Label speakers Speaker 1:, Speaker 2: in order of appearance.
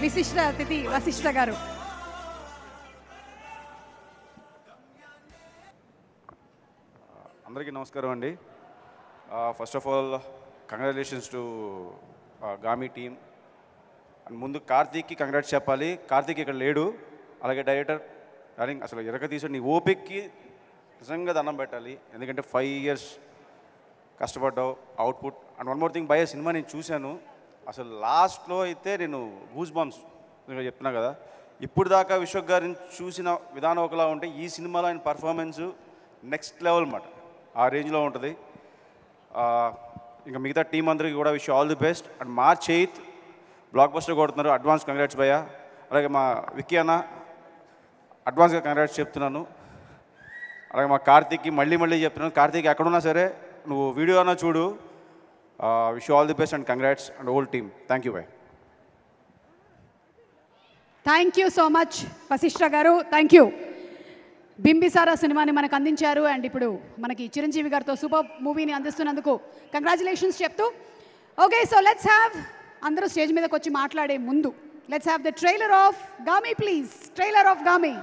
Speaker 1: విశిష్ట అతిథి వశిష్ఠ గారు.
Speaker 2: అందరికీ నమస్కారం అండి. First of all congratulations to Gaami team. And ముందు కార్తీక్కి కంగ్రాట్స్ చెప్పాలి. కార్తీక్ ఇక్కడ లేడు. అలాగే డైరెక్టర్ డార్లింగ్, అసలు ఎరక తీసాడు. నీ ఓపిక్కి నిజంగా దండం పెట్టాలి. ఎందుకంటే 5 years కష్టపడ్డావు, output. And one more thing, భయ సినిమా నేను చూశాను. అసలు లాస్ట్లో అయితే నేను గూస్ బంప్స్ చెప్తున్నా కదా. ఇప్పుడు దాకా విశ్వక్ గారిని చూసిన విధానం ఒకలా ఉంటే ఈ సినిమాలో ఆయన పర్ఫార్మెన్స్ నెక్స్ట్ లెవెల్ అన్నమాట. ఆ రేంజ్లో ఉంటుంది. ఇంకా మిగతా టీం అందరికీ కూడా wish all the best. And March 8th block buster కొడుతున్నారు. అడ్వాన్స్ కంగ్రాట్స్ భయ్య. అలాగే మా విక్కీ అన్న అడ్వాన్స్గా కంగ్రాట్స్ చెప్తున్నాను. అలాగే మా కార్తీక్కి మళ్ళీ చెప్తున్నాను. కార్తీక్ ఎక్కడున్నా సరే నువ్వు వీడియో అన్నా చూడు. Wish all the best and congrats and whole team. Thank you భయ్.
Speaker 1: Thank you so much Vashishta గారు. Thank you. బింబిసారా సినిమాని మనకు అందించారు. అండ్ ఇప్పుడు మనకి చిరంజీవి గారితో సూపర్ మూవీని అందిస్తున్నందుకు కంగ్రాచులేషన్స్ చెప్తూ, ఓకే, సో లెట్స్ హ్యావ్, అందరూ స్టేజ్ మీదకి వచ్చి మాట్లాడే ముందు let's have the trailer of Gaami please. Trailer of Gaami.